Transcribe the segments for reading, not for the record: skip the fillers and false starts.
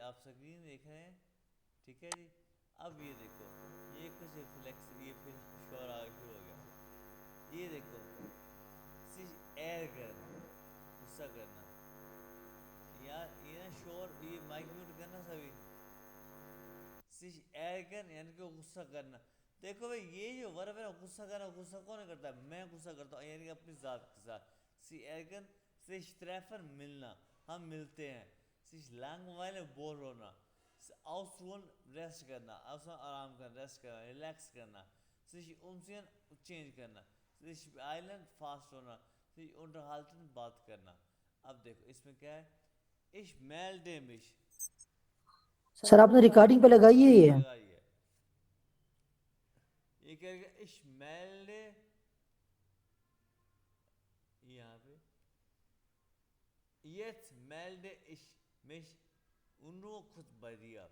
آپ سکرین دیکھ رہے ہیں، ٹھیک ہے جی. اب یہ دیکھو، یہ کچھ ریفلیکس، یہ پھر شور آ شروع ہو گیا. یہ دیکھو، ایئر کرنا، غصہ کرنا. یار یہ نا شور، یہ مائک میوٹ کرنا سبھی. ایئر کر یعنی کہ غصہ کرنا. دیکھو بھائی یہ جو ورب ہے نا، غصہ کرنا، غصہ کون کرتا ہے؟ میں غصہ کرتا ہوں، یعنی کہ اپنی ذات کے ساتھ. ایرگن تریفر ملنا، ہم ملتے ہیں. لانگ وائل بور ہونا. آؤسرون ریسٹ کرنا، آرام کرنا، ریسٹ کرنا، ریلیکس کرنا. امسین چینج کرنا. آئلینڈ فاسٹ ہونا. انٹر حالتن بات کرنا. اب دیکھو اس میں کیا ہے، اش میل ڈیمش. سر آپ نے ریکارڈنگ پہ لگائی ہے یہ؟ لگائیے. یہ کہہ گا اش میل یہاں پہ یت میلڈ اش مش انو خود بدیا.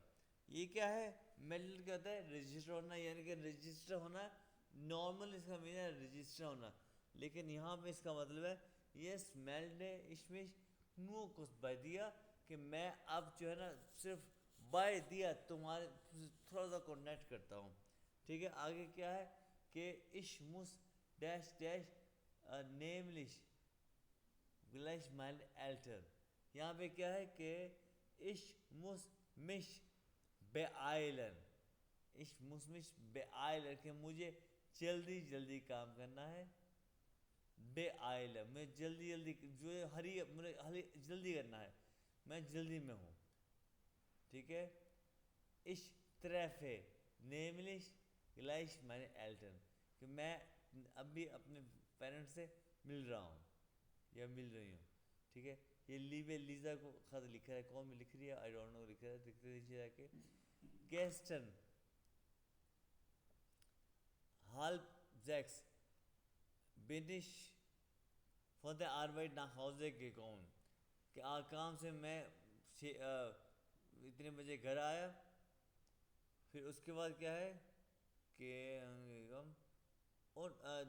یہ کیا ہے؟ میلڈ کہتا ہے رجسٹر ہونا، یعنی کہ رجسٹر ہونا. نارمل اس کا مین ہے رجسٹر ہونا، لیکن یہاں پہ اس کا مطلب ہے یس میلڈ اشمش نو کچھ بدیا، کہ میں اب جو ہے نا صرف بائے دیا تمہارے تھوڑا سا کونیکٹ کرتا ہوں. ٹھیک ہے. آگے کیا ہے کہ اشمس ڈیش ڈیش نیملش گلیش مائلڈ ایلٹر. یہاں پہ کیا ہے کہ اش مس مش بے آئلن. اش مسمش بے آئلن، کہ مجھے جلدی جلدی کام کرنا ہے. بے آئل، میں جلدی جلدی جو ہری جلدی کرنا ہے، میں جلدی میں ہوں. ٹھیک ہے. اش تریفے نیملش گلائش میں ایلٹن، کہ میں اب بھی اپنے پیرنٹس سے مل رہا ہوں یا مل رہی ہوں. ٹھیک ہے. یہ لیوے لیزا کو خط لکھ رہا ہے، کون میں لکھ رہی ہے آئی ڈونٹ نو، لکھ رہا ہے دکھتے دیجیے جا کے. گیسٹن ہالپ زیکس بینش فوتے آربائٹ نہ حوضے کے کون، کہ کام سے میں اتنے بجے گھر آیا. پھر اس کے بعد کیا ہے کہ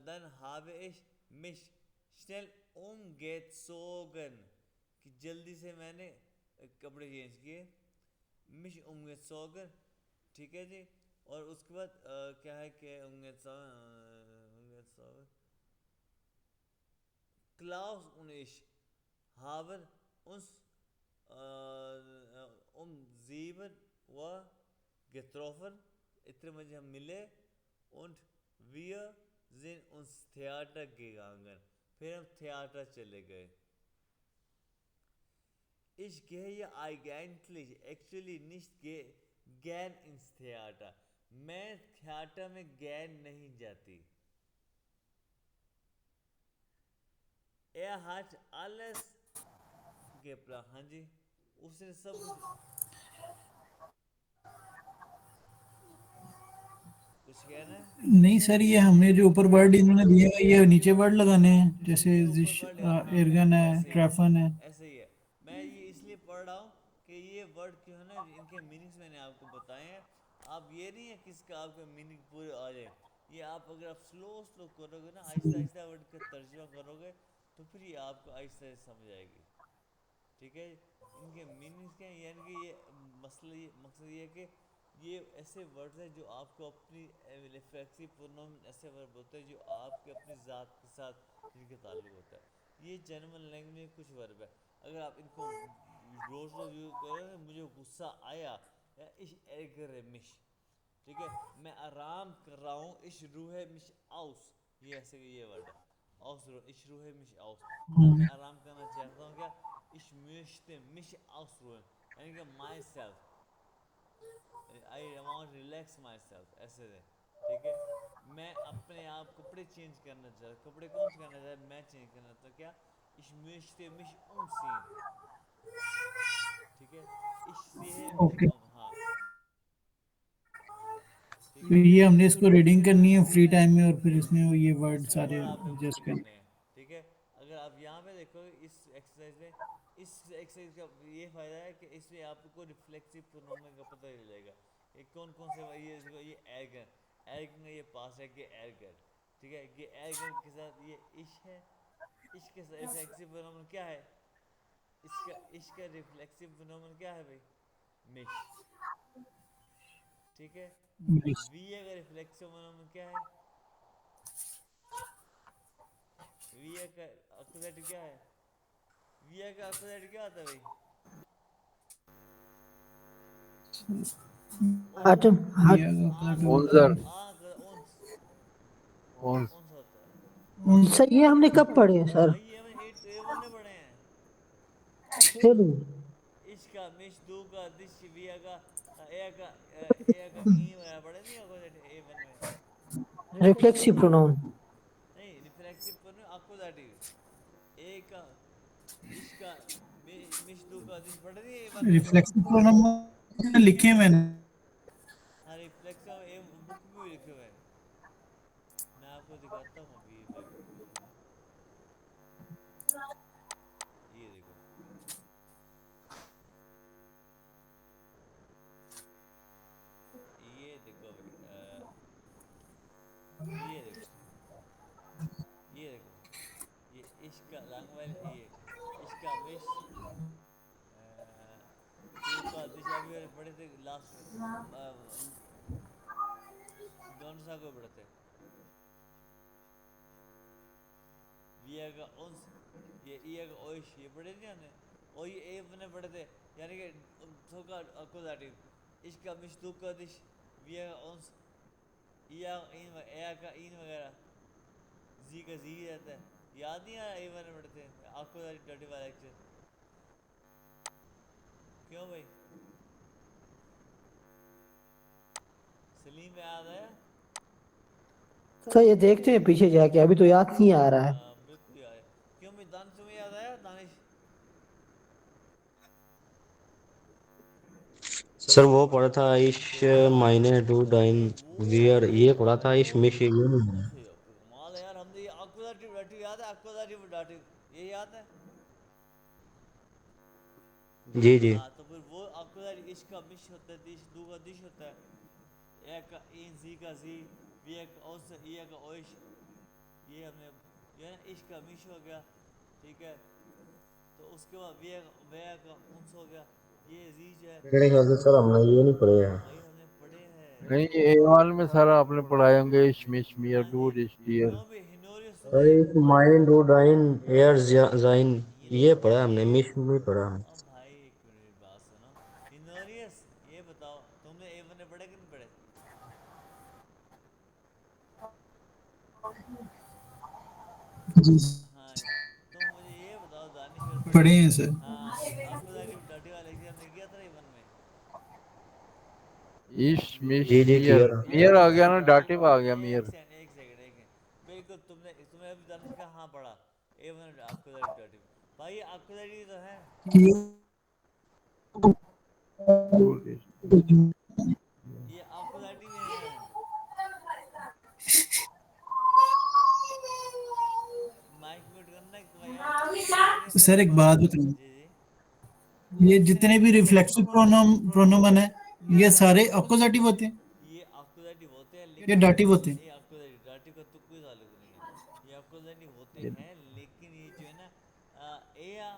دن ہابے اش مش شنل گیت سوگن، کہ جلدی سے میں نے کپڑے چینج کیے. مش گیت سوگن. ٹھیک ہے جی. اور اس کے بعد کیا ہے کہ کلاؤس انش ہاور اس زیون و گتروفن. اتنے بجے ہم ملے. und wir sind uns Theater gegangen. پھر ہم تھیاتر چلے گئے. Ich gehe eigentlich actually nicht gern ins Theater. میں تھیاتر میں گین نہیں جاتی. hat alles geplant. ہاں جی، اس نے سب کچھ کہنا ہے. نہیں سر، یہ ہم نے جو اوپر ورڈ انہوں نے دیے ہیں یہ نیچے ورڈ لگانے ہیں، جیسے یہ اوپر ورڈ، ہاں ایرگن بالکل ہے، ایسے ہی ہے، ٹریفن ہے. ایسے ہی ہے. میں یہ اس لیے پڑھ رہا ہوں کہ یہ ورڈ جو ہے نا ان کے میننگس میں نے آپ کو بتائے ہیں. آپ یہ نہیں ہے کس کا آپ کا میننگ پورے آ جائے. یہ آپ اگر آپ سلو کرو گے نا، آہستہ آہستہ ورڈ کا ترجمہ کرو گے تو پھر یہ آپ کو آہستہ آہستہ سمجھ آئے گی. ٹھیک ہے. ان کے میننگس کیا ہیں، یعنی کہ یہ مقصد یہ ہے کہ یہ ایسے ورڈز ہیں جو آپ کو اپنی ریفلیکسو پروناؤن، ایسے ورڈ ہوتے ہیں جو آپ کے اپنی ذات کے ساتھ جن کے تعلق ہوتا ہے. یہ جنرل لینگویج میں کچھ ورب ہے. اگر آپ ان کو روز روز یوز کرو گے، مجھے غصہ آیا یا اش ایگر مش. ٹھیک ہے. میں آرام کر رہا ہوں، اش روح مش اوس. یہ ایسے کہ یہ ورڈ ہے اوس رو، اش روح مش اوس. میں آرام کرنا چاہتا ہوں. کیا اش میشتے مش اوس روح، یعنی کہ my self I want relax my self, ایسے ہے. ٹھیک ہے. میں اپنے آپ کپڑے چینج کرنا چاہتا، کپڑے کون سے کرنا چاہتا، میں چینج کرنا چاہتا. کیا اش میشتے مش سین. ٹھیک ہے. اش سی مش اوکے. ہاں. ٹھیک تو ہے. یہ ہم نے اس کو ریڈنگ کرنی ہے فری ٹائم میں، اور پھر اس میں وہ یہ ورڈ اس میں سارے ورڈ آپ نے پٹ ایڈجسٹ کرنے. کرنے ہیں. ٹھیک ہے. اگر آپ یہاں پہ دیکھو گے اس ایکسرسائز میں، اس ایکسرسائز کا یہ فائدہ ہے کہ اس میں آپ کو ریفلیکسو پرونومن کا پتہ ہی چلے گا. یہ کون کون سے، یہ ایرگن، ایرگن کا یہ پاس ہے کہ ایرگن. ٹھیک ہے. یہ ایرگن کے ساتھ یہ عش ہے. عشق کے ریفلیکسو پرونومن کیا ہے، اس کا عشق کا ریفلیکسو پرونومن کیا ہے بھائی؟ मिश, ठीक है। मिस- वी का रिफ्लेक्सिव मोनोम क्या है? वी का अपोजिट क्या है? वी का अपोजिट क्या होता है भाई? ओंस। आटम हट दिया का आंस opposite होता होता है, ओंजर। है आंस ओंस, ओंस। ओंस होता है। उनसे। सर ये हमने कब पढ़े हैं सर? भाई ये हमें एट ए वन ने पढ़े हैं। फिर इश्का मिश दू का दिश विया का ए का ई वगैरह पढ़े नहीं अपोजिट ए वन में? Reflexive pronoun. नहीं, रिफ्लेक्सिव पर अकोदाटिव ए का इश्का मिश दू का दिश पढ़े नहीं ए वन में? रिफ्लेक्सिव प्रोनाउन लिखे हैं मैंने। हाँ, रिफ्लेक्सिव ए बुक में भी लिखे हुए हैं। मैं आपको दिखाता हूँ अभी ये देखो, ये देखो भाई, ये देखो, ये देखो, ये इश्क का लैंग्वेज, ये इश्क का मिश दो का दिशा भी मैंने पढ़े थे लास्ट दोनों सा को पढ़े थे। विया का उन्स, ये ईया का ओइश ये पढ़े नहीं हमने? और ये ए मैंने पढ़े थे, यानी कि सो का अकोदाटिव इश्क का मिश दो का दिश विया का उन्स या इन ए का इन वगैरह जी का जी रहता है। याद नहीं आया ए मैंने पढ़े थे आपको डर्टी वाला लेक्चर? क्यों भाई, सलीम याद आया? सर ये देखते हैं पीछे जाके, अभी तो याद नहीं आ रहा है। बिल्कुल याद है। क्यों भाई, दानिश तुम्हें याद आया? दानिश सर वो पढ़ा था आइश माइने डू डाइन नहीं वो वियर, ये पढ़ा था आइश वो मिश ये वो नहीं। सही है। कमाल है यार, हमने ये अक्वाटिव डाटिव याद है? अक्वाटिव डाटिव ये याद है? जी जी। हाँ, तो फिर वो अक्वाटिव इश्क का मिश होता है, दिश दू का दिश होता है, ए का इन जी का जी वी का ओस ई का ओइश, ये हमने ये ना इश्क का मिश हो गया, ठीक है। तो उसके बाद वे का उन्स हो गया, ये जीज है। मेरे ख्याल से सर हमने ये नहीं पढ़े हैं। भाई हमने पढ़े हैं। नहीं ये एवाल में सर आपने पढ़ाए होंगे इश मिश मियर हाँ डू जी, डिश डियर। क्यों भी हिनोरियस सुने? आइश माइन डू डाइन एयर जाइन, ये पढ़ा हमने, ये मिश नहीं पढ़ा। अब भाई एक मिनट बात सुनो। हिनोरियस ये बताओ, तुमने ए वन पढ़े कि नहीं पढ़े? जी हाँ, तुम मुझे ये बताओ दानिश अगर पढ़े पढ़े हो। हैं सर। हाँ, आपको डाटी वाला लेक्चर हमने किया था ना ए वन में? इश मिश जी जी मियर किया था। मियर आ गया ना, डाटिव आ गया एक मियर। सेकंड एक सेकंड एक सेकंड, बिल्कुल तुमने तुमने अभी दानिश का हाँ पढ़ा ए वन आपको डाटी। भाई ये आपको तो है, डू डिश। ये आपको में है। माइक म्यूट करना एक बार यार, हिनोरियस सर एक बात बताइए, जी जी। ये जितने भी रिफ्लेक्सिव प्रोनोमन है, ये सारे अपोजिटिव होते हैं ये अक्वैटिव होते हैं या लेकिन डाटिव होते हैं? ये अक्वैटिव डाटिव का तो कोई ताल्लुक नहीं है। ये अक्वैटिव होते हैं लेकिन ये जो है ना ए या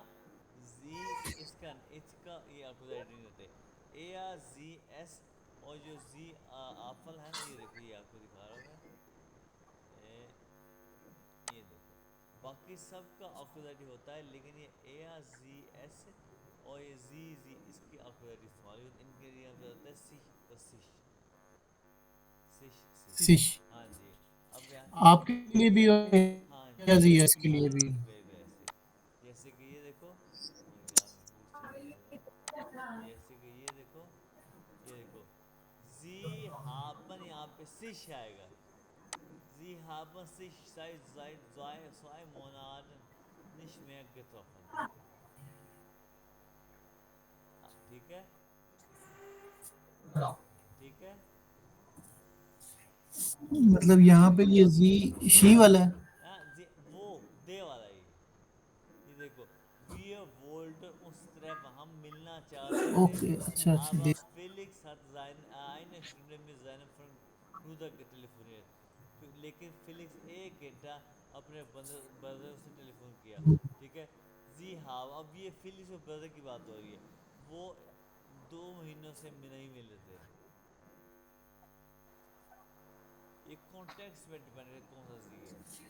जी इसका इसका ये अक्वैटिव नहीं होते। ए या जी एस और जो जी आफल है ना, ये देखो ये आपको दिखा रहा हूँ मैं, ये देखो, बाकी सब का अक्वैटिव होता है लेकिन ये ए या जी एस और ये जी जी इसकी अक्वैटिव इस्तेमाल इनके लिए होता है सी और सिश सिश सिश। सिश हाँ जी। अब यहाँ आपके लिए भी और हाँ या जी, जीएस के हाँ लिए भी? वैसे जैसे कि ये देखो, यार मैं फिर चेंज कर रहा हूँ। जैसे कि ये देखो जी हापन यहाँ पे सिश आएगा, जी हापन सिश साइड साइड जाय साय मोनाड निश में के तोफन, ठीक है, ठीक है। मतलब यहाँ पे ये जी शी वाला है। हाँ जी, वो दे वाला ये देखो, wir wollten uns treffen, हम मिलना चाहते थे। ओके अच्छा अच्छा Aber Felix hat eine Stunde mit seinem Freund Bruder telefoniert। लेकिन फिलिक्स एक घंटा अपने ब्रदर से टेलीफोन किया, ठीक है। जी हाँ, अब ये फिलिक्स और ब्रदर की बात हो रही है। वो 2 महीनों दोनों से नहीं मिले थे। ये कॉन्टेक्स्ट पे डिपेंड है कौन सा सी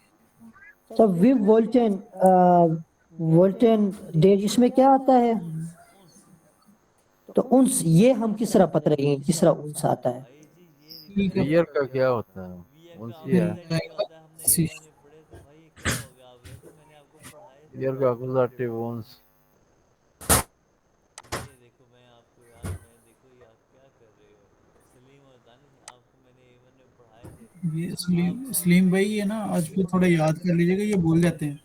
है। सब विव वोल्टेन वोल्टेन डेज इसमें क्या आता है? उन्स तो उन्स ये हम किस तरह पता लगेंगे किस तरह उन्स आता है? भाई जी ये ठीक है ईयर का क्या होता है? वीए कौन का सी फिर है? अपोजिट होता है, हमने सी A1 में पढ़े थे भाई। ये क्या हो गया? आप देखो मैंने आपको पढ़ाए थे। ईयर का अकुजाटिव वंस। ये देखो मैं आपको यार, मैं देखो ये आप क्या कर रहे हो सलीम और दानिश, आपको मैंने A1 में पढ़ाए थे। ये आपको सलीम भाई ये ना आज पे थोड़ा याद कर लीजिएगा, ये भूल जाते हैं।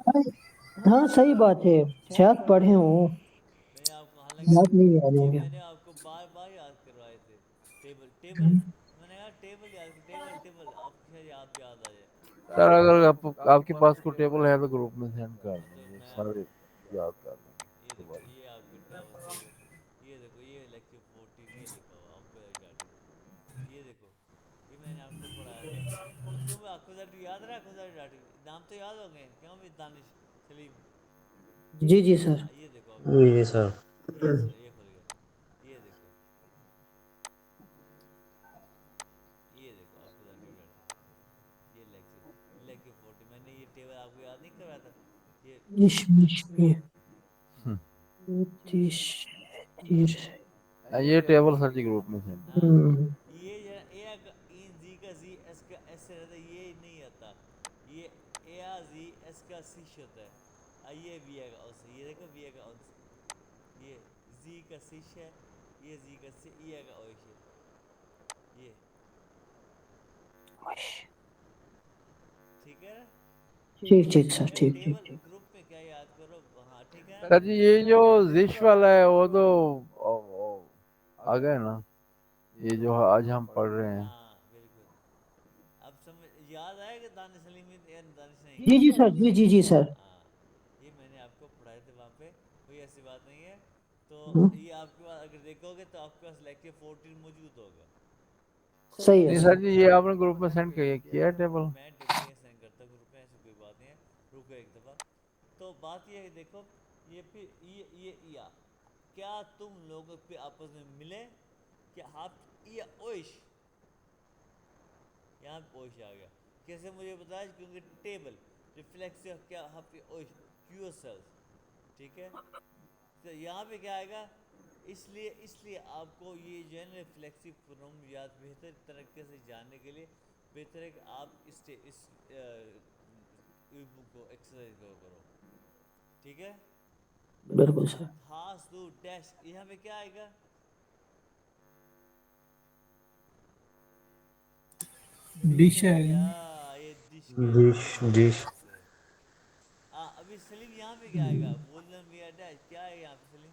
हाँ ये मैंने ये देखो हाँ सही बात है, शायद पढ़े हूँ, मैंने आपको, हालांकि याद नहीं याद ये होंगे। मैंने आपको बार बार याद करवाए थे। टेबल टेबल मैंने कहा टेबल याद, टेबल टेबल आपको शायद याद आ जाए। सर अगर आपके पास कोई टेबल है तो ग्रुप में सेंड कर तो देंगे, मैं सारे आपको याद कर ये लेंगे देखो, दोबारा। ये आपके टेबल, ये देखो ये लेक्चर 14 ये लिखा हुआ आपको डाटी। ये देखो ये मैंने आपको पढ़ाया था। अब तुम्हें आपको डाटी याद रहा? आपको डाटी नाम तो याद हो गए क्यों भी? दानिश, सलीम। जी जी सर। ये देखो आपको जी सर। ये चलो ये खुल गया। ये देखो ये देखो आपको डाटी ये लेक्चर लेक्चर 40 मैंने ये टेबल आपको याद नहीं करवाया था? ये इशमिश पे तीस तीस। ये टेबल सर जी ग्रुप में सेंड। हाँ हम्म, ये ए का इन जी का जी एस का एस से रहता है, ये नहीं आता। ये ए आ जी एस का सिश होता है। ये वी का उस, ये देखो वी का उस, ये जी का सिश है, ये जी का सी ई का ओश है। ये ठीक है ना? ठीक ठीक सर, भाई ठीक ठीक टेबल ठीक। ग्रुप में क्या याद करो। हाँ ठीक है सर ना? जी ये जो जिश वाला है वो तो आ गए ना, ये जो आज हम पढ़ रहे हैं। हाँ बिल्कुल। अब समझ याद आएगा दानिश सलीम दानिश नहीं? जी जी सर, जी जी जी सर। हाँ ये मैंने आपको पढ़ाए थे वहाँ पे, कोई ऐसी बात नहीं है। तो हम्म, ये आपके पास अगर देखोगे तो आपके पास लेक्चर 14 मौजूद होगा। सही है नहीं सर। सर जी ये आपने ग्रुप में सेंड किया है टेबल? मैं टेबल ये सेंड करता ग्रुप में, ऐसी कोई बात नहीं है। रुको एक दफ़ा। तो बात ये है देखो, ये फिर ये या क्या तुम लोग पे आपस में मिले? क्या आप ये ओइश, यहाँ पे ओइश आ गया कैसे मुझे बताया? क्योंकि टेबल रिफ्लेक्सिव क्या आप ओइश क्यू सेल्स, ठीक है? तो यहाँ पे क्या आएगा? इसलिए इसलिए आपको ये जो है ना रिफ्लेक्सिव प्रोनोम याद बेहतर तरीके से जानने के लिए बेहतर है कि आप इस बुक को एक्सरसाइज करो, ठीक है? बिल्कुल सर। खास दो डैश यहाँ पे क्या आएगा? डिश है। या ये डिश के डिश डिश। अभी सलीम यहाँ पे क्या आएगा? वोलन मिया डैश क्या है यहाँ पे सलीम?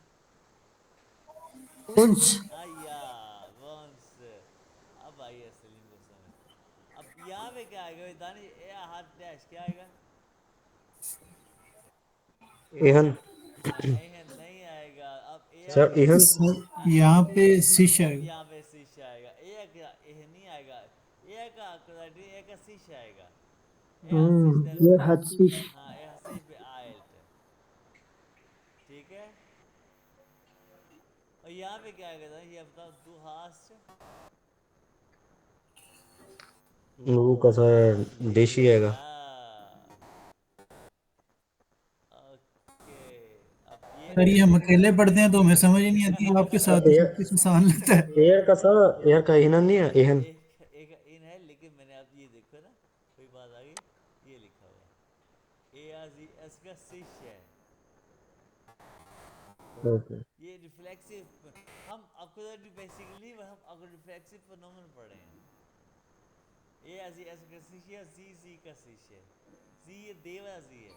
उन्स। या वंस। अब आइए सलीम को समझ। अब यहाँ पे क्या आएगा दानिश? ए हाथ डैश क्या आएगा? इहन। ना एहन नहीं आएगा। अब ए सर इहन। यहाँ पे सिश है। अब यहाँ पे शीश आएगा। ए का एह नहीं आएगा। ए का क्वाड्रेटिक, ए का शीश आएगा। ए हसीश ये हदसिश। हाँ ए हसीश पे आयल्ट, ठीक है? और यहाँ पे क्या आएगा था ये बताओ? दो हाथ वो कैसा है? देशी आएगा। या ओके। अब ये सर ये हम अकेले पढ़ते हैं तो हमें समझ ही नहीं आती, आपके साथ तो सब कुछ आसान लगता है। एयर का सर, एयर का इहन नहीं है, इहन। एक एक इन है, लेकिन मैंने आप ये देखो ना, कोई बात आ गई। ये लिखा हुआ ए आर जी एस का सिश है। ओके। ये रिफ्लेक्सिव, हम आपको बेसिकली हम आपको रिफ्लेक्सिव फिनोमेनन पढ़ रहे हैं। ए आर जी एस का सिश है, जी जी का सिश है। जी ये देवा जी है,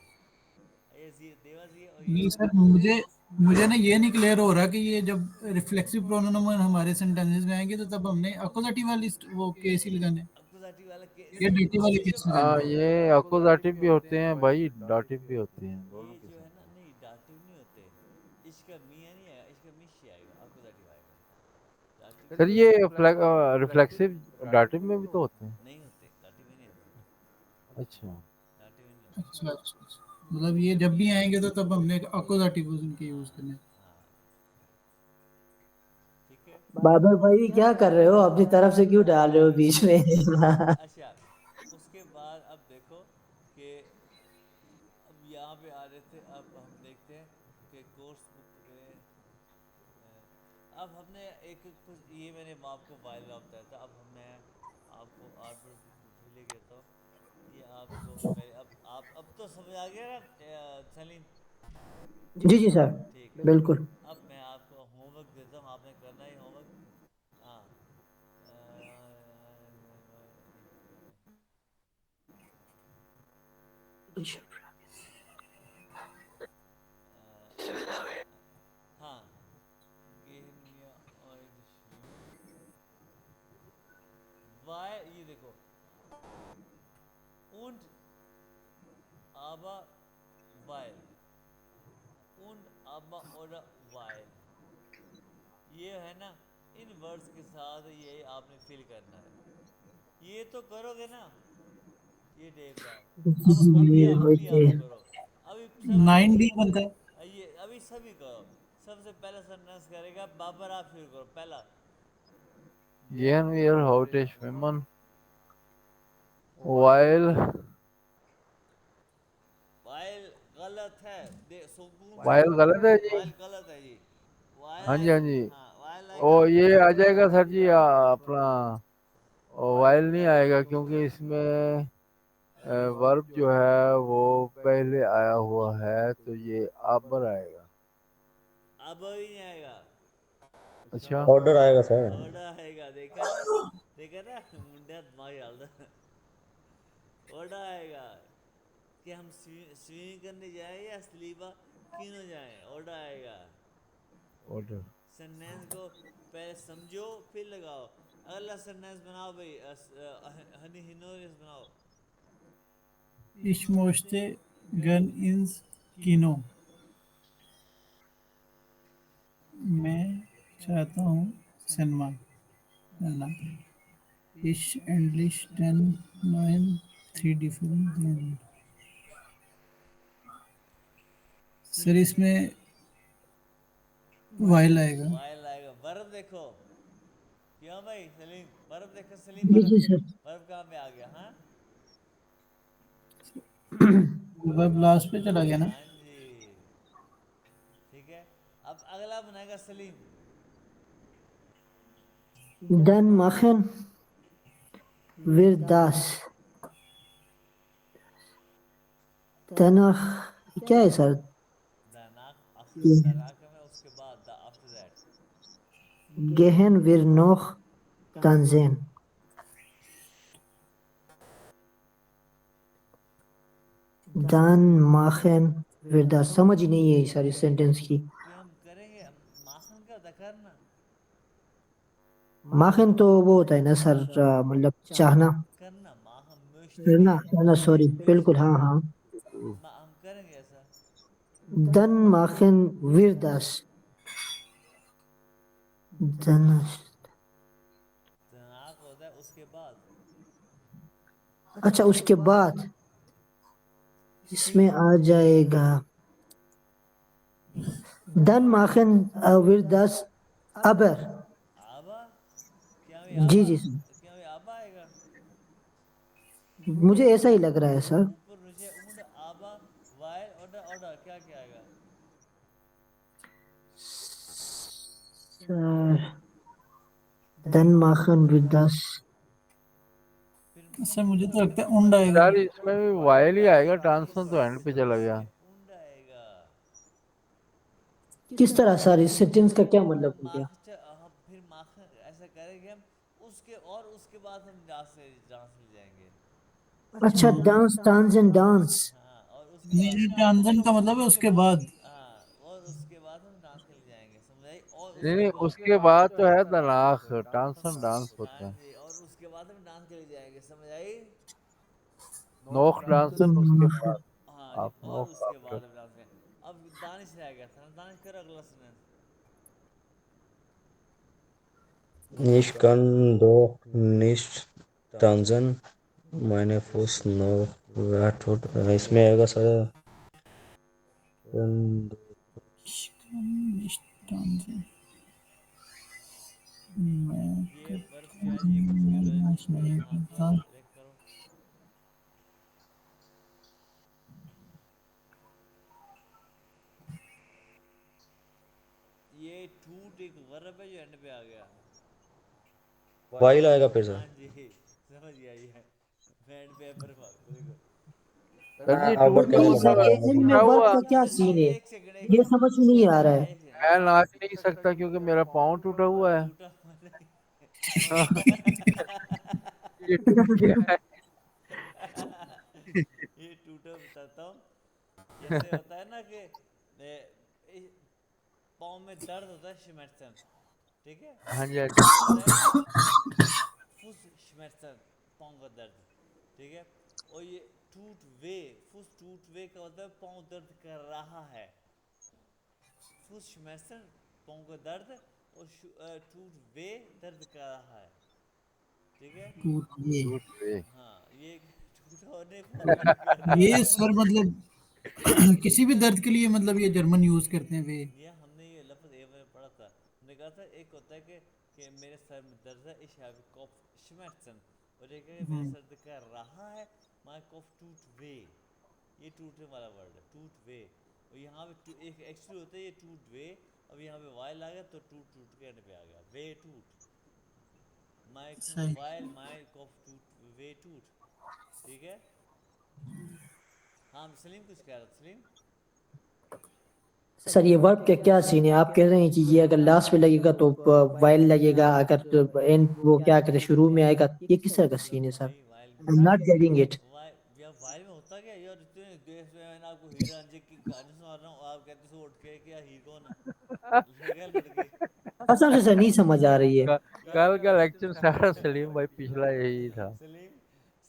ये जी देवा जी है। और ये नहीं सर, मुझे मुझे ना ये नहीं क्लियर हो रहा कि ये जब रिफ्लेक्सिव प्रोनाउन हमारे सेंटेंसेस में आएंगे तो तब हमने अकोजाटिव वाली वो केस ही लगाने हैं, अकुजाटी वाला या डेटिव वाली ये जो केस लगाने हैं? ये अकुजाटिव भी होते हैं भाई, डाटिव भी होते हैं, ये दोनों जो किस्म है ना, के। नहीं डाटिव नहीं होते। इसका मियाँ नहीं आएगा, इसका मिश आएगा, अकुजाटिव आएगा। डाटिव सर ये रिफ्लेक्सिव डाटिव में भी तो होते हैं। नहीं होते, डाटिव में नहीं होते, अच्छा। डाटिव में नहीं होते। अच्छा अच्छा अच्छा। मतलब ये जब भी आएंगे तो तब हमने अकोजाटिव उनके यूज करने हैं। हाँ ओके बाबर भाई क्या कर रहे हो, अपनी तरफ से क्यों डाल रहे हो बीच में? अच्छा उसके बाद अब देखो कि अब यहाँ पे आ रहे थे, अब हम देखते हैं कि कोर्स बुक में अब हमने एक कुछ ये मैंने आपको वाइल बताया था। अब मैं आपको आर्डर भी ले गया था ये आपको मेरे अब तो समझ आ गया ना सलीम? जी जी सर, ठीक है। बिल्कुल। अब मैं आपको होमवर्क देता हूँ, आपने करना ही होमवर्क। हाँ हाँ गेहनिया और वाई ये देखो und aber weil und aber oder weil ये है ना, इन वर्ड्स के साथ ये आपने फिल करना है। ये तो करोगे ना, ये डेव का। ये अभी होते आप करो, अभी सभी 9D बनता है। ये अभी सभी करो। सबसे पहला सेंटेंस करेगा बाबर, आप शुरू करो पहला। Gehen wir heute schwimmen? While while गलत है, दे सुकून से while गलत है जी। वाइल गलत है जी। वाइल हाँ जी हाँ जी। हाँ वाइल ओ आएगा। ये आ जाएगा सर जी, अपना while नहीं आएगा क्योंकि इसमें वर्ब जो है वो पहले आया हुआ है, तो ये aber आएगा। अब ही नहीं आएगा, अच्छा ऑर्डर आएगा सर। ओडा आएगा। देखा ना मुंडा दिमाग डालता। ओडा आएगा कि हम स्विमिंग करने जाए या स्लीपा क्यों जाए, ओडा आएगा। order। सेंटेंस को पहले समझो फिर लगाओ। अगला सेंटेंस बनाओ भाई, हनी हिनोरियस बनाओ। Ich möchte gern ins Kino. मैं चाहता हूँ सिनेमा जाना। Ich endlich den neuen 3D film sehen। Sir इसमें वाइल आएगा। वाइल आएगा। बर्फ देखो, क्यों भाई सलीम? बर्फ देखो सलीम, जी बर्फ जी सर। बर्फ कहाँ पे आ गया? हाँ वेब लास्ट पे चला गया ना। हाँ जी, ठीक है। अब अगला बनाएगा Salim. Dan machen wir das danach, क्या है सर? दनाक में उसके बाद the after that. Gehen wir noch tanzen? Dann machen wir das, समझ ही नहीं है सर इस सेंटेंस की। कि हम करेंगे, माखन का होता है करना। माखन तो वो होता है ना सर, मतलब चाहना। करना माखन है मुश्तगी ना, है ना, सॉरी, बिल्कुल, हाँ हाँ। हम करेंगे ऐसा। Dann machen wir das dann, तनाक होता है उसके बाद। अच्छा उसके बाद इसमें आ जाएगा dann machen wir das aber। आबा, क्या भी जी आबा, जी सर, क्या भी आबा आएगा। मुझे ऐसा ही लग रहा है सर। ऊपर नीचे उंड आबा वाइल ऑर्डर ऑर्डर क्या क्या आएगा? Sir dann machen wir das, फिर सर मुझे तो लगता है उंड आएगा। यार इसमें भी while ही आएगा, ट्रांसफर तो एंड पे चला गया। उंड आएगा। किस तरह सर, इस सेंटेंस का क्या मतलब हो गया? हम फिर माखन ऐसा करेंगे हम, उसके और उसके बाद हम जहाँ से जाएंगे। अच्छा, डांस tanzen डांस। हाँ और उसके बाद ये टांजन का मतलब है उसके बाद। हाँ और उसके बाद हम डांस के लिए जाएंगे, समझ आई? और नहीं उसके नहीं, बाद उसके बाद तो है तलाक, ट्रांसफर डांस हाँ होता है। जी, और उसके बाद हम डांस के लिए जाएंगे, समझ आई? नोक ट्रांसफर उसके बाद। हाँ जी, आप और नोक उसके आफ्टर। बाद हम डांस करेंगे। अब दानिश रह गया था, दानिश करो अगला sentence. Ich kann doch nicht tanzen. meine Fuß noch tut। इसमें आएगा सर टांजन मैं हाँ करता करो चेक करो। ये टूट एक वर्ब है जो एंड पे आ गया। वाइल आएगा फिर हाँ सर। जी समझ गया ये एंड पे पर देखो। सर मैं जी अवॉइड टूट का करने नहीं लगा सर, था ये मतलब आपको। इनमें टूटा वर्ब हुआ। का क्या सीन है, एक सेकंड एक ये सेकंड समझ में नहीं आ रहा है। मैं नाच नहीं सकता क्योंकि मेरा पाँव टूटा हुआ है। टूटा हाँ, ये टूट गया है। ये टूटा बताता हूँ। जैसे होता है ना कि पाँव में दर्द होता है शिमेट्सन, ठीक है, हाँ जी हाँ ये जी। होता है फुस शिमेट्सन, पाँव का दर्द, ठीक है। और ये टूट वे, फुस टूट वे का होता है पाँव दर्द कर रहा है। फुस शिमेट्सन पाँव का दर्द, और टूट वे दर्द कर रहा है, ठीक है। टूट ये टूट गए। हाँ ये टूटा होने पर दर्द कर रहा ये है। सर मतलब किसी भी दर्द के लिए मतलब ये जर्मन यूज करते हैं वे। ये हमने ये लफ्ज़ ए में पढ़ा था, हमने कहा था एक होता है कि मेरे सर में दर्द है, ich habe Kopfschmerzen, और एक है मेरा सर दर्द कर रहा है, my Kopf tut weh। ये टूटने वाला वर्ड है, टूट वे। और यहाँ पे एक एक्चुअली होता है ये टूट वे, अब यहाँ पे वाइल आ गया तो टूट टूट के एंड पे आ गया, वे टूट, माई सही। वाइल माई कॉफ टूट वे टूट, ठीक है। हाँ सलीम कुछ कह रहा था, सलीम। सर ये वर्ब का क्या सीन है, आप कह रहे हैं कि ये अगर लास्ट में लगेगा तो वाइल लगेगा, अगर एंड वो क्या कहते हैं शुरू में आएगा, ये किस तरह का सीन है सर? भाई while I am not getting it. While में होता क्या यार, इतने देश में मैंने आपको हीरा अंजे की कहानी सुना रहा हूँ, आप कहते हो उठ के कि यार हीर कौन है, लड़का लड़की। कसम से सर नहीं समझ आ रही है। कल का लेक्चर सारा सलीम भाई पिछला यही था। सलीम,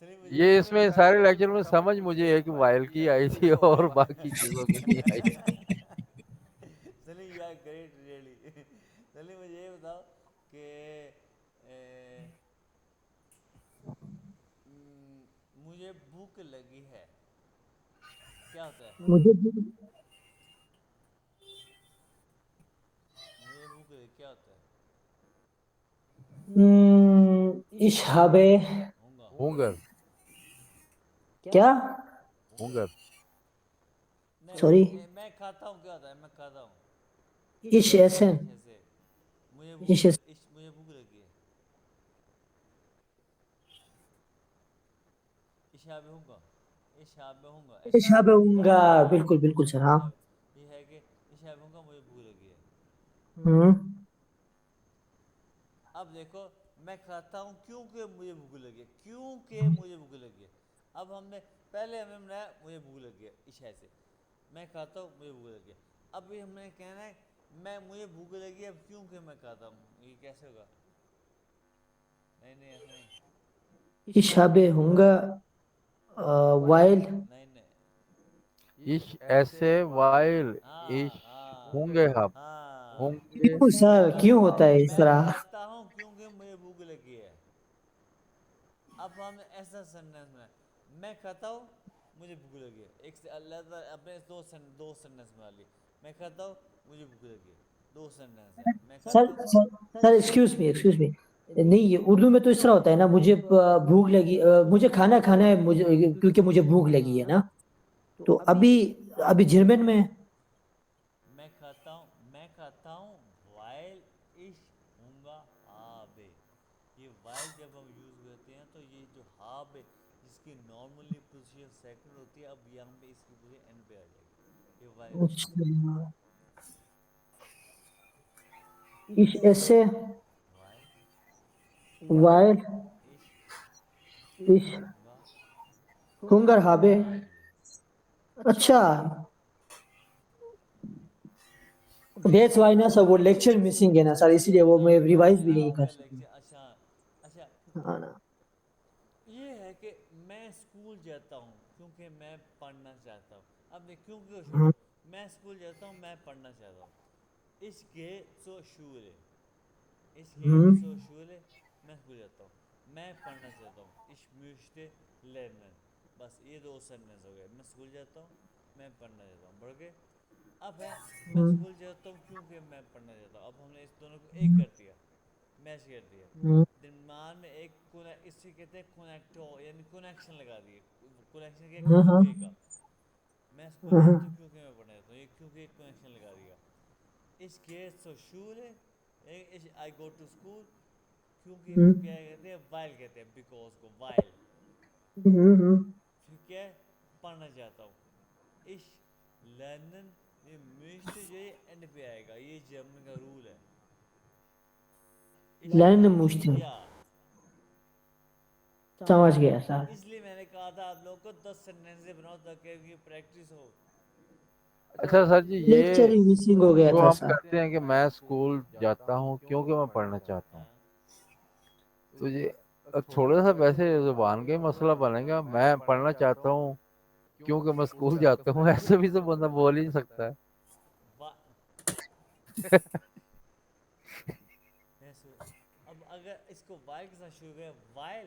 सलीम ये इसमें सारे लेक्चर में समझ मुझे एक वाइल की आई थी और बाकी चीजों की नहीं आई थी। Salim you are great really. Salim मुझे ये बताओ कि मुझे भूख लगी है, क्या होता है? मुझे मुझे भूख लगी क्या होता है? इश हबे होगा। हुंगर। क्या? हुंगर। नहीं सॉरी, मैं खाता हूँ क्या होता है, मैं खाता हूँ इश ऐसे, ऐसे, मुझे इश मुझे भूख लगी है, इशाबे होगा, इशाबे होगा, इश हबे होऊंगा, बिल्कुल बिल्कुल सर, हाँ। ये है कि इशाबे होगा मुझे भूख लगी है। हम्म अब देखो मैं खाता हूँ क्योंकि मुझे भूख लगी है, क्योंकि मुझे भूख लगी है। अब हमने पहले हमें बनाया मुझे भूख लगी है इशा से, मैं खाता हूँ मुझे भूख लगी है। अब ये हमने कहना है मैं मुझे भूख लगी है अब क्योंकि मैं खाता हूँ, ये कैसे होगा? नहीं नहीं ऐसा नहीं, इश हबे होऊंगा वाइल नहीं नहीं। इश ऐसे वाइल हाँ इश हाँ होंगे हम हाँ। होंगे। क्यों सर, क्यों होता है इस मैं तरह? खाता हूँ क्योंकि मुझे भूख लगी है। अब हमने ऐसा सेंटेंस में मैं खाता हूँ मुझे भूख लगी है, एक से अल्लाह अपने दो सेंटेंस बना लिए, मैं खाता हूँ मुझे भूख लगी है, दो सेंटेंस है, मैं सर खाता हूँ। सर सर एक्सक्यूज मी, नहीं ये उर्दू में तो इस तरह होता है ना, मुझे भूख लगी, मुझे खाना खाना है, मुझे क्योंकि मुझे भूख लगी है हाँ ना। तो अभी अभी जर्मन में मैं खाता हूँ वाइल इश हूँगा आबे। ये वाइल जब हम यूज़ करते हैं तो ये जो हाब है जिसकी नॉर्मली पोजीशन सेकंड होती है, अब यहाँ पे इसकी पोजीशन एंड पे आ जाएगी, ये वाइल होगा। अच्छा, इश ऐसे वाइल वाइल इश इश हूँगा हुंगर हाबे। आबे। अच्छा, दैट्स व्हाई ना सर वो लेक्चर मिसिंग है ना सर, इसीलिए वो मैं रिवाइज भी नहीं कर आपका सकी। लेक्चर अच्छा अच्छा। हाँ ना। ये है कि मैं स्कूल जाता हूँ क्योंकि मैं पढ़ना चाहता हूँ। अब देख क्योंकि को छोड़ो, हम्म, मैं स्कूल जाता हूँ मैं पढ़ना चाहता हूँ, इसके सो शूल है, इसके हम्म, सो शूल है, मैं स्कूल जाता हूँ, मैं पढ़ना चाहता हूँ, इश म्यूशते लर्नर। बस ये दो सेंटेंस हो गए, मैं स्कूल जाता हूँ मैं पढ़ना चाहता हूँ, बढ़ गए। अब है मैं हम्म, स्कूल जाता हूँ क्योंकि मैं पढ़ना चाहता हूँ, अब हमने इस दोनों को एक कर दिया, मैच कर दिया, हम्म, दिन قرآن میں ایک اسے کہتے ہیں کنیکٹو یعنی کنیکشن لگا دیے. کنیکشن کیا ہاں ہاں کیونکہ کا میں اسکول ہاں تو کیونکہ میں پڑھا جاتا ہوں یہ کیونکہ ایک کنیکشن لگا دیا. Ich gehe zur Schule, I go to school, کیونکہ کو کیا کہتے ہیں while کہتے ہیں because کو while. پھر کیا ہے پڑھنا چاہتا ہوں. Ich lernen یہ möchte جو ہے اینڈ پہ آئے گا یہ جرمن کا رول ہے. لرن مشتم یا سمجھ گیا سر. اس لیے میں نے کہا تھا آپ لوگوں کو 10 سینٹینس بناؤ تاکہ یہ پریکٹس ہو. اچھا سر جی لیکچر یہ ہی مسنگ ہو گیا جو تھا ہم سر. کہتے ہیں کہ میں اسکول جاتا ہوں کیونکہ میں پڑھنا چاہتا ہوں ہاں تو یہ تھوڑا سا ویسے زبان کا ہی مسئلہ بنے گا. میں پڑھنا چاہتا ہوں کیونکہ میں اسکول جاتا ہوں ایسے بھی تو بندہ بول ہی نہیں سکتا ہے. اب اگر اس کو وائل کے ساتھ شروع کریں وائل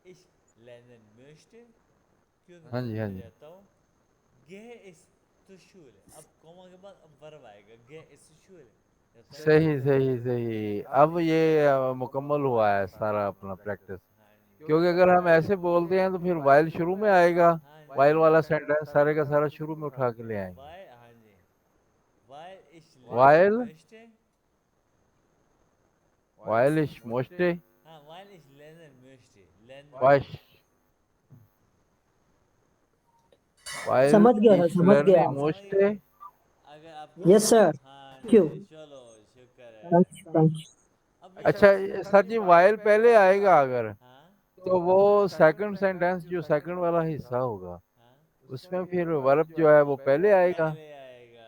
ich lernen möchte کیونکہ ہاں میں جی ہاں پڑھنا جی چاہتا ہوں. gehe ich zur Schule اب کوما کے بعد اب ورب آئے گا gehe ich zur Schule. صحیح صحیح صحیح. اب یہ مکمل ہوا ہے سارا اپنا پریکٹس. کیونکہ اگر ہم ایسے بولتے ہیں تو پھر وائل شروع میں آئے گا. وائل والا سینٹینس سارے کا سارا شروع میں اٹھا کے لے آئیں گے. ہاں جی weil ich while lernen möchte وائلش موسٹے ہاں weil ich lernen möchte wash while سمجھ گیا سر از سمجھ گیا. لرننگ موسٹے. اگر آپ یس سر. ہاں تھینک یو. جی چلو شکر ہے. Thank you. اب اچھا سر جی وائل پہلے آئے گا اگر ہاں تو وہ سیکنڈ سینٹینس جو سیکنڈ والا حصہ ہوگا ہاں اس میں پھر ورب جو ہے وہ پہلے آئے گا. پہلے آئے گا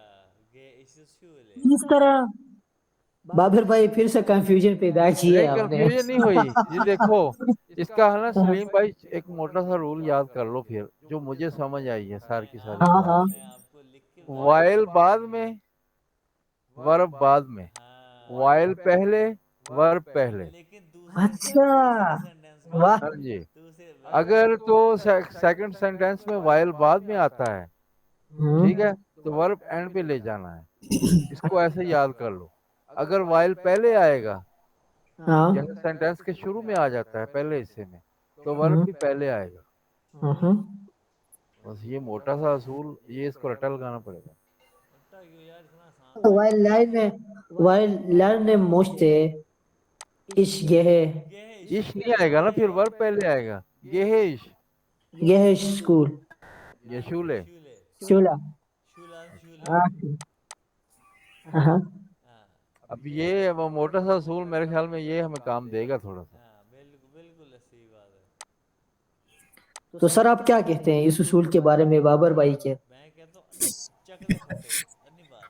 gehe ich zur Schule. اس طرح بابر بھائی پھر سے کنفیوژن پیدا کی ہے نہیں آپ نے. کنفیوژن نہیں ہوئی جی. دیکھو اس کا ہے نا سلیم بھائی ایک موٹا سا رول یاد کر لو پھر جو مجھے سمجھ آئی ہے ساری کی ساری ہاں ہاں. میں آپ کو لکھ کے وائل بعد میں ورب بعد میں. ہاں وائل پہلے ورب پہلے. لیکن دوسرے اچھا سینٹینس میں واہ. ہاں جی. دوسرے اگر تو سیکنڈ سینٹینس میں وائل بعد میں آتا ہے ٹھیک ہے تو ورب اینڈ پہ لے جانا ہے. اس کو ایسے یاد کر لو. اگر وائل پہلے آئے گا ہاں جیسے سینٹینس کے شروع میں آ جاتا ہے پہلے حصے میں تو ورب بھی پہلے آئے گا. بس یہ موٹا سا اصول یہ اس کو رٹا لگانا پڑے گا. یار اتنا آسان تھا. وائل لرن موسٹے اش گہے عش نہیں آئے گا نا پھر ورب پہلے آئے گا. گہیش گہے اسکول یشولے. شولے شولا. شولا شولے ہاں اب یہ وہ موٹا سا اصول میرے خیال میں یہ ہمیں کام دے گا تھوڑا سا. ہاں بالکل بالکل صحیح بات ہے. تو سر آپ کیا کہتے ہیں اس اصول کے بارے میں بابر بھائی کے؟ میں کہتا ہوں چکلے پھٹے انی بات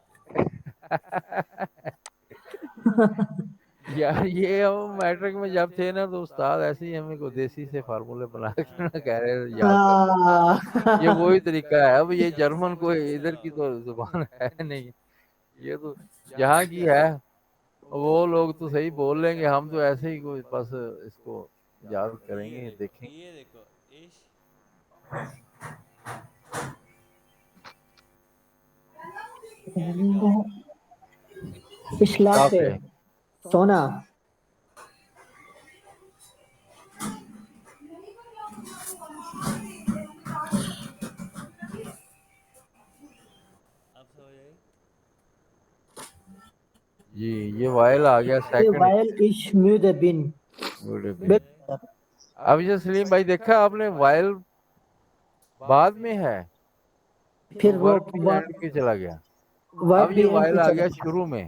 یار یہ ہم میٹرک میں جب تھے نا تو استاد ایسے ہی ہمیں کو دیسی سے فارمولے بنا کے نا کہہ رہے یاد کر. یہ وہی طریقہ ہے. اب یہ جرمن کو ادھر کی تو زبان ہے نہیں. یہ تو جہاں کی ہے وہ لوگ تو صحیح بول لیں گے. ہم تو ایسے ہی کوئی بس اس کو یاد کریں گے دیکھیں گے. یہ دیکھو عش کیا لکھا ہوگا اشلاف کافی. سونا. اب سمجھ آئی. جی یہ وائل آ گیا سیکنڈ. وائل اش میود بن. اب یہ سلیم بھائی دیکھا آپ نے وائل بعد میں ہے تو پھر وہ ورب بھی اینڈ پہ چلا گیا. اب ورڈ یہ بھی اینڈ وائل پہ آ چلا. گیا شروع میں.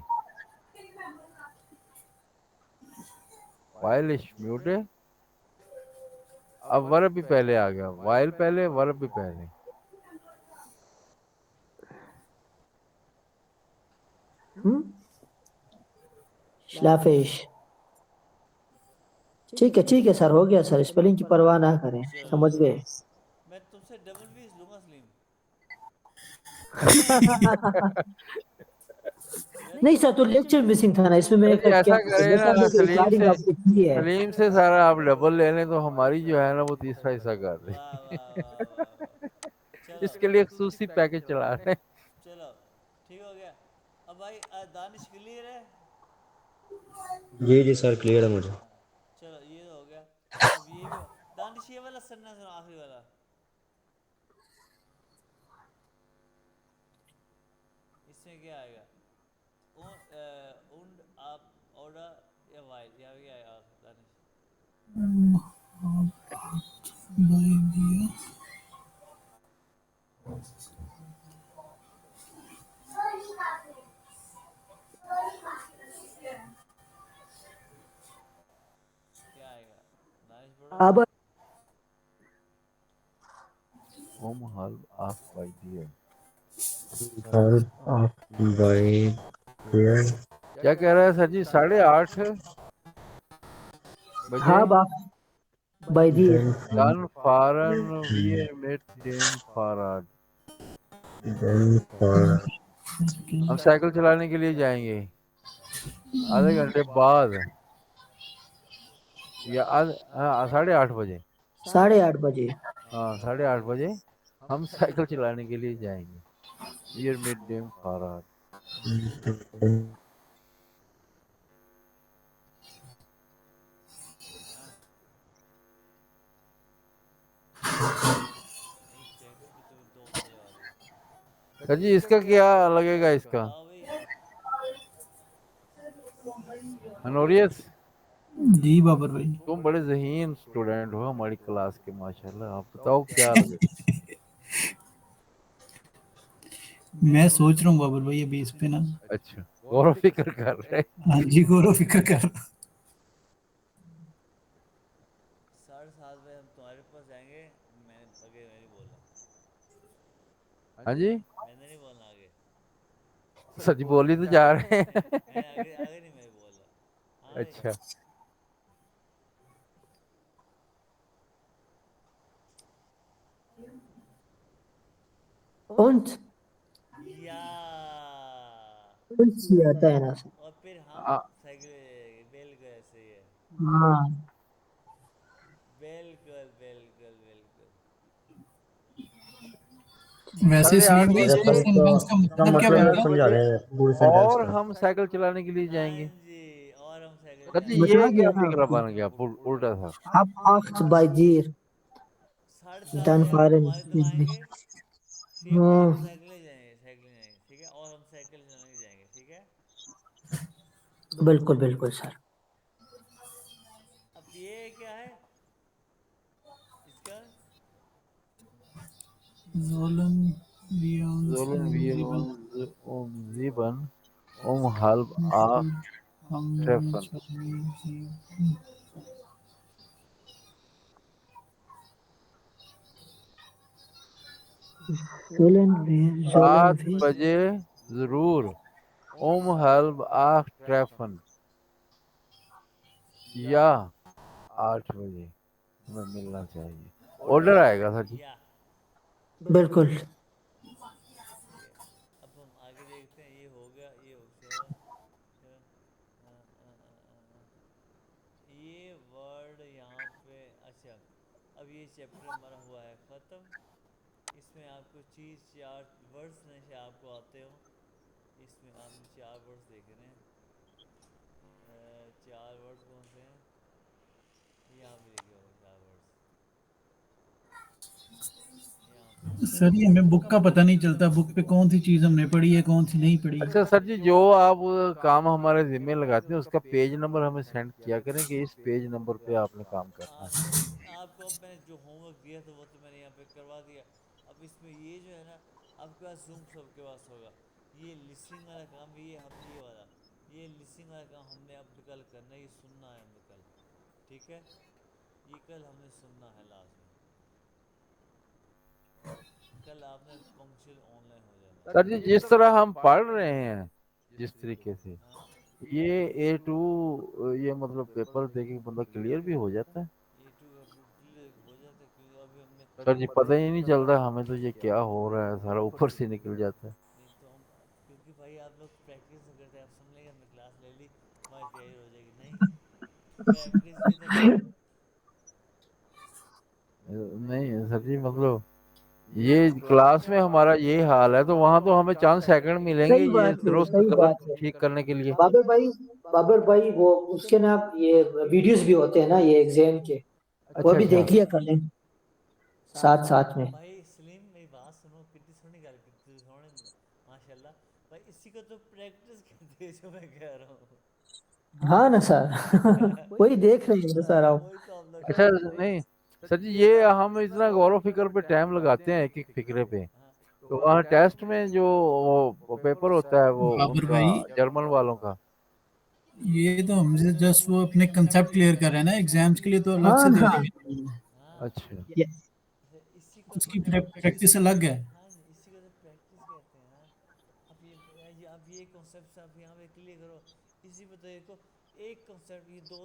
وائل میوٹے. اب ورب بھی پہلے آ گیا. وائل پہلے ورب بھی پہلے. شلافش. ٹھیک ہے سر ہو گیا سر. اسپیلنگ کی پرواہ نہ کریں. سمجھ گئے. میں تم سے ڈبل فیس لوں گا سلیم. نہیں سر تو لیکچر مسنگ تھا نا اس میں میں جی ایسا کیا کرے جیسا نا آپ نے ریکارڈنگ آپ نے کی ہے. سلیم سے سارا آپ ڈبل لے لیں تو ہماری جو ہے نا وہ تیسرا حصہ کر دیں. واہ واہ واہ واہ واہ. چلو اس کے لیے خصوصی پیکج چلا رہے ہیں. چلو ٹھیک ہو گیا. اب بھائی دانش کلیئر ہے. جی جی سر کلیئر ہے مجھے. چلو یہ تو ہو گیا. सेंटेंस सुनो आखिरी वाला इसमें क्या आएगा und ab oder या weil या क्या आएगा दानिश भाई दिया क्या आएगा दानिश बोलो Aber halb acht bei dir. halb acht by there. क्या कह रहा है सर जी 8:30 बजे habe bei dir. Then dann fahren wir mit dem Fahrrad. then for हम साइकिल चलाने के लिए जाएंगे आधे घंटे बाद या 8:30 बजे 8:30 बजे. हाँ 8:30 बजे हम साइकिल चलाने के लिए जाएंगे Wir mit dem Fahrrad. नहीं चेक भी तो 2 बजे वाली सर जी इसका क्या लगेगा इसका हाँ भाई हनोरियस जी बाबर भाई तुम बड़े ज़हीन स्टूडेंट हो हमारी क्लास के माशाल्लाह आप बताओ क्या लगेगा मैं सोच रहा हूँ बाबर भाई अभी इस पे ना अच्छा गौर फिक्र कर रहे हैं हाँ जी गौरव फिक्र कर रहा हूँ। 7:30 बजे हम तुम्हारे पास जाएंगे मैंने आगे नहीं बोला हाँ जी मैंने नहीं बोलना आगे सच बोली तो जा रहे हैं मैंने आगे आगे नहीं मैं बोला हाँ भाई अच्छा Und या und sie आता है ना सर. और फिर हम आ- साइकिल बिल्कुल ऐसे ही है हाँ बिल्कुल बिल्कुल बिल्कुल वैसे 8:30 स्वीट भाई बजे इसका सेंटेंस का इसका मतलब क्या मतलब बनता है समझा रहे हैं पूरे सेंटेंस और का हम साइकिल चलाने के लिए हाँ जाएंगे जी और हम साइकिल सर जी चलाएंगे ये बता क्या दिया ना फिक्रा आपको. बन गया उल्टा था Ab 8 bei dir. 7:30 Dann बजे हम fahren तुम्हारे wir तो आएंगे nicht. फिर हाँ हम साइकिल जाएंगे ठीक है और हम साइकिल चलाने जाएंगे ठीक है बिल्कुल बिल्कुल सर. अब ये क्या है इसका Sollen wir uns Sollen in wir Sieben uns um 7 um halb 8 हम treffen sollen 7 wir बजे जरूर um halb 8 treffen या 8 बजे हमें मिलना चाहिए ऑर्डर आएगा सर जी या बिल्कुल. ठीक है अब हम आगे देखते हैं ये हो गया ये हो गया चलो, ये वर्ड यहाँ पे अच्छा अब ये चैप्टर हमारा हुआ है ख़त्म इसमें आपको चीज़ 4 वर्ड्स से आपको आते हो इसमें आपने 4 वर्ड्स देखने हैं 4 वर्ड्स कौन से हैं यहाँ पे लिखे होंगे 4 वर्ड्स यहाँ पे सर ये हमें बुक का पता नहीं चलता बुक पे कौन सी चीज हमने पढ़ी है कौन सी नहीं पढ़ी अच्छा सर जी जो आप काम हमारे जिम्मे लगाते हैं उसका पेज नंबर हमें सेंड किया करें कि इस पेज नंबर पे आपने काम करना है आपको अब मैंने जो होमवर्क दिया था वो तो मैंने यहाँ पे करवा दिया अब इसमें ये जो है ना आपके पास जूम सबके पास होगा ये लिसनिंग वाला काम ये हम ये लिसनिंग वाला काम हमने अब कल करना है ये सुनना है हमने कल ठीक है ये कल हमने सुनना है लास्ट में कल आपने पंक्चुअल ऑनलाइन हो जाना सर जी जिस तरह हम पढ़ रहे हैं जिस तरीके से हाँ ये A2 ये मतलब पेपर देके बंदा क्लियर भी हो जाता है ये टू क्लियर हो जाता है क्योंकि अभी हमने सर जी पता ही नहीं चलता हमें तो ये क्या हो रहा है सारा ऊपर से निकल जाता है नहीं तो हम क्योंकि भाई आप लोग प्रैक्टिस नहीं करते आप समझ लेंगे हमने क्लास ले ली हमारी तैयारी हो जाएगी नहीं प्रैक्टिस भी तो करो नहीं सर जी मतलब ये क्लास में हमारा ये हाल है तो वहाँ तो हमें चंद सेकंड मिलेंगे सही ये बात है दुरुस्त सही गलत बात है. ठीक करने के लिए बाबर भाई वो उसके ना ये वीडियोस भी होते हैं ना ये एग्जाम के वो अच्छा भी अच्छा देख लिया कर लें. साथ साथ में। भाई सलीम मेरी बात सुनो, कितनी सोनी गल की सोने माशाल्लाह भाई, इसी को तो प्रैक्टिस कहते हैं जो मैं कह रहा हूँ। हाँ ना सर वही देख रहे हैं सर आप। वही तो हम लोग अच्छा कहते हैं भाई। नहीं सर जी, ये हम इतना गौर फिक्र पे टाइम लगाते हैं एक एक फिक्रे पे, हाँ तो वहाँ टेस्ट में जो वो पेपर होता है वो बाबर उनका भाई, जर्मन वालों का। ये तो हमसे जस्ट वो अपने कंसेप्ट क्लियर कर रहे हैं ना, एग्जाम्स के लिए तो अलग हाँ से दे हाँ देंगे। हाँ अच्छा ये इसी को तो उसकी प्रैक्टिस अलग है। हाँ इसी को तो प्रैक्टिस कहते हैं यार। अब ये कॉन्सेप्ट आप यहाँ पे क्लियर करो, इसी पे तो देखो एक कॉन्सेप्ट, ये दो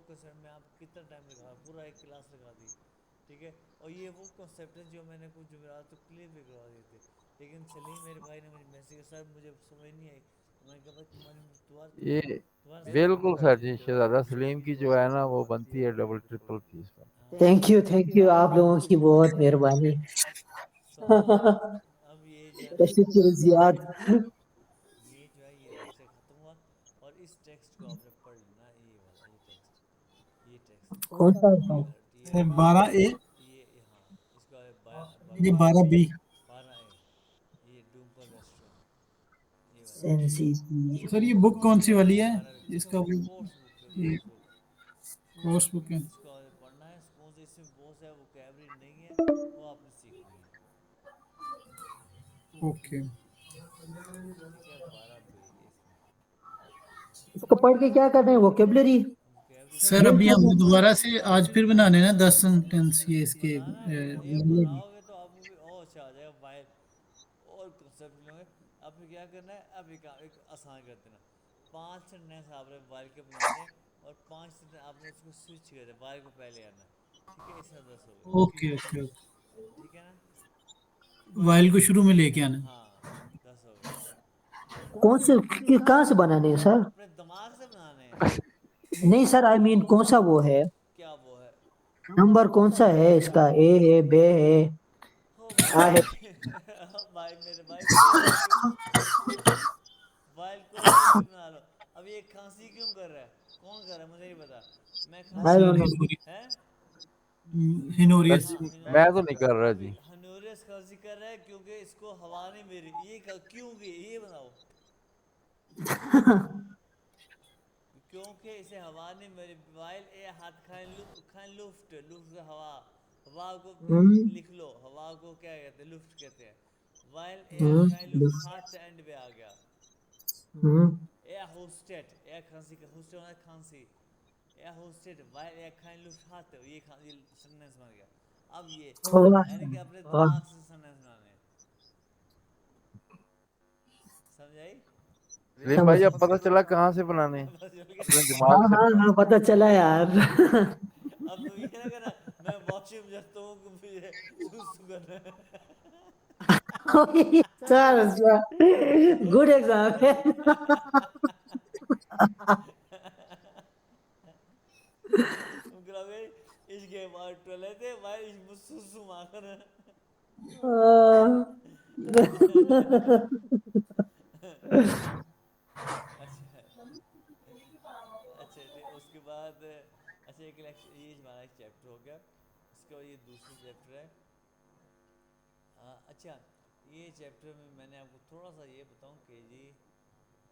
कॉन्सेप्ट में आप कितना टाइम लगा, पूरा एक क्लास लगा दी, ठीक है। और ये वो कॉन्सेप्ट है जो मैंने कुछ जुमेरात तो क्लियर भी करवा दिए थे, लेकिन सलीम मेरे भाई ने मुझे मैसेज किया, सर मुझे समझ नहीं आई, तो मैंने कहा भाई तुम्हारी ये तुम्हारा बिल्कुल सर जी, शहजादा सलीम की जो है ना वो बनती है डबल ट्रिपल फीस पर। थैंक यू आप लोगों की बहुत मेहरबानी। तो अब ये जो है ना, शुक्र जियाद। ये जो है ये लेक्चर ख़त्म हुआ, और इस टेक्स्ट को आपने पढ़ लेना, ये वाला ये टेक्स्ट कौन सा है? ये 12A, ये हाँ, इसका ये 12 12B। 12 ये डूम पर रेस्टोरेंट, ये वाला एनसीसी। सर ये बुक कौन सी वाली है? 12 इसका वो कोर्स बुक है, ये कोर्स बुक कोर्स बुक है। इसको आपने पढ़ना है, सपोज इसमें बहुत सा वोकैबलरी नहीं है, वो आपने सीखनी है, ओके ठीक है। 12 इसमें इसको पढ़ के क्या करना है, वोकेबलरी वोकैबलरी सर, गेन अभी करना हम दोबारा से आज फिर बनाने हैं ना 10 सेंटेंस ये इसके बनाना है, ये मतलब। बनाओगे तो आपको भी और अच्छा आ जाएगा, वाइल और कॉन्सेप्ट लोगे। आपने क्या करना है, अब एक आसान कर देना, 5 सेंटेंस आपने वाइल के बनाने, और 5 सेंटेंस आपने उसको स्विच कर देना, वाइल को पहले आना, ठीक है, इसमें 10 हो गए, ओके ओके ओके, ठीक है ना। वाइल को शुरू में लेके आना। हाँ 10 हो गए। कौन से कहाँ से बनाने हैं सर? अपने दिमाग से बनाने हैं। नहीं सर, आई मीन कौन सा वो है, क्या वो है? नंबर कौन सा है इसका? ए है, बे है, हो आ है? भाई भाई मेरे भाई वाइल कोई सा भी बना लो। अब ये खांसी क्यों कर रहा है, कौन कर रहा है मुझे नहीं पता, मैं आई खांसी डोंट सर नो। है। सर हिनोरियस। जी मैं तो नहीं कर रहा अभी जी। हनूरियस खांसी कर रहा है क्योंकि इसको हवा नहीं मिल रही, क्यों की ये बताओ, क्योंकि इसे हवा नहीं मिल रही, वाइल ए हाथ खान लुफ्ट लुफ्ट हवा, हवा को हम्म लिख लो, हवा को क्या कहते हैं, लुफ्ट कहते हैं। वाइल ए खान लुफ्ट हम्म हाथ एंड पे आ गया, हम्म ए होस्टेड, ए खांसी का होस्टेड होना है खांसी, ए होस्टेड वाइल ए खान लुफ्ट हाथ, ये सेंटेंस बन गया। अब ये यानी कि अपने वाह। दिमाग से सेंटेंस बनाने हैं, समझ आई? सलीम समझ। भाई अब पता चला कहाँ से बनाने हैं, बस हो गया। अपने हाँ दिमाग से। हाँ हाँ पता चला यार अब तुम ये ना कहना मैं वॉशरूम जाता हूँ मुझे सुसु करना है। सर गुड एग्जाम है तुम कहोगे इसके बाद टॉयलेट है भाई, इस सुसु मांगना है। अच्छा अच्छा ठीक, उसके बाद अच्छा एक ये हमारा एक चैप्टर हो गया, उसके बाद ये दूसरा चैप्टर है। अच्छा ये चैप्टर में मैंने आपको थोड़ा सा ये बताऊं कि जी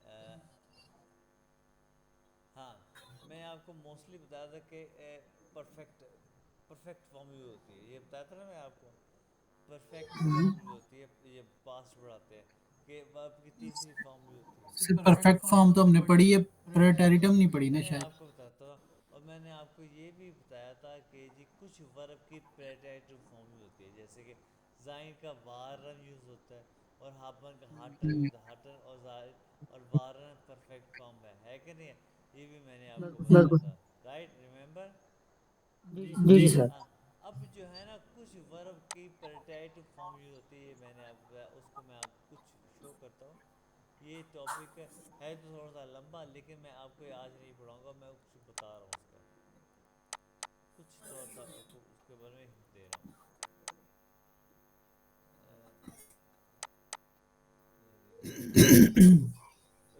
अ, हाँ मैं आपको मोस्टली बताया था कि परफेक्ट परफेक्ट फॉर्म यूज होती है, ये बताया था ना मैं आपको, परफेक्ट फॉर्म यूज होती है, ये पास्ट बढ़ाते हैं कि वर्ब की तीसरी फॉर्म यूज होती है। सिर्फ परफेक्ट फॉर्म तो हमने पढ़ी है, प्रेटेरिटम नहीं पढ़ी ना मैं शायद। आपको बताता हूँ, और मैंने आपको ये भी बताया था कि जी कुछ वर्ब की प्रेटेरिटिव फॉर्म यूज होती है, जैसे कि जाइन का वारन यूज होता है, और हापन का हाटन यूज होता है, हाटन और जाइन और वारन परफेक्ट फॉर्म है कि नहीं है, ये भी मैंने आपको बताया बिल्कुल। था, राइट रिमेंबर। जी जी जी सर। सर। हाँ अब जो है ना कुछ वर्ब की प्रेटेरिटिव फॉर्म यूज होती है, मैंने आपको बताया, उसको मैं आपको कुछ शो करता हूँ। ये टॉपिक है तो थोड़ा सा लंबा, लेकिन मैं आपको आज नहीं पढ़ाऊंगा, मैं कुछ बता रहा हूँ उसका, कुछ थोड़ा सा आपको उसके बारे में hint दे रहा हूँ।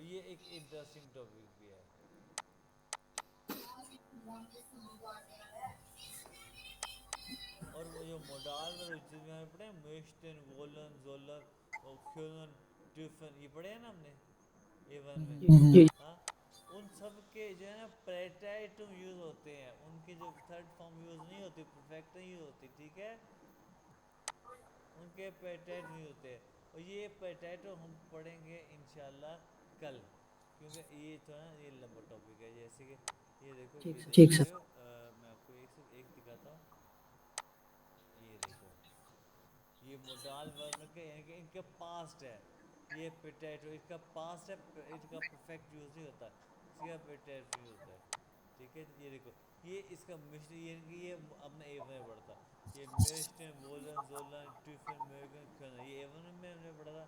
ये एक इंटरेस्टिंग टॉपिक भी है, और جو موڈال میں جس میں پڑھے ہیں میشٹن وولن زولن اور کھیلن ٹیفن یہ پڑھے ہیں نا ہم نے A1 میں جی ہاں ان سب کے جو ہے نا پریٹائٹم یوز ہوتے ہیں ان کے جو تھرڈ فارم یوز نہیں ہوتی پرفیکٹ نہیں یوز ہوتی ٹھیک ہے ان کے پیٹیٹ نہیں ہوتے اور یہ پیٹیٹو ہم پڑھیں گے انشاءاللہ کل کیونکہ یہ تو نا یہ لمبا ٹاپک ہے جیسے کہ یہ دیکھو یہ دیکھ ٹھیک رہے سر ہو میں آپ کو ایک دکھاتا ہوں یہ دیکھو یہ موڈال ورب کے یعنی کہ ان کے پاسٹ ہے یہ پیٹیٹو اس کا پاسٹ ہے اس کا پرفیکٹ یوز نہیں ہوتا اس کا پیٹیٹو یوز ہوتا ہے ٹھیک ہے یہ دیکھو یہ اس کا مشن یعنی کہ یہ اپنا A1 میں پڑھتا یہ میشٹن وولن زولن ٹیفن میگن کھانا یہ A1 میں ہم نے پڑھا تھا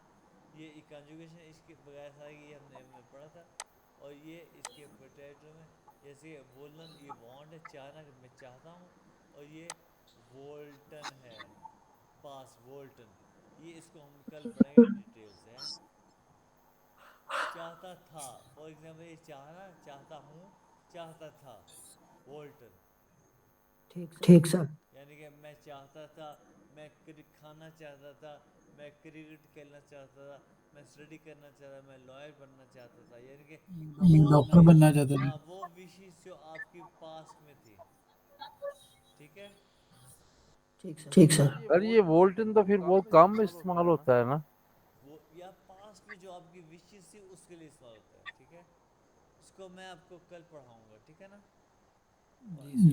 یہ کنجوگیشن اس کے بغیر تھا یہ ہم نے A1 میں پڑھا تھا اور یہ اس کے پوٹیٹو میں جیسے وولن یہ وانٹ ہے چاہنا کہ میں چاہتا ہوں اور یہ وولٹن ہے پاس وولٹن یہ اس کو ہم کل پڑھیں گے ڈیٹیل سے چاہتا تھا فار ایگزامپل یہ چاہنا چاہتا ہوں چاہتا تھا وولٹن ٹھیک سر یعنی کہ میں چاہتا تھا میں کھانا چاہتا تھا میں کرکٹ کھیلنا چاہتا تھا میں اسٹڈی کرنا چاہتا تھا میں لائر بننا چاہتا تھا یعنی کہ وہ ڈاکٹر بننا چاہتا ہاں تھا وہ وشز جو آپ کی پاسٹ میں تھی ٹھیک ہے ٹھیک سر سر یہ وولٹن تو پھر بہت کم استعمال ہوتا ہے نا وہ یا پاسٹ میں جو آپ کی وشز تھی اس کے لیے استعمال ہوتا ہے ٹھیک ہے اس کو میں آپ کو کل پڑھاؤں گا ٹھیک ہے نا جی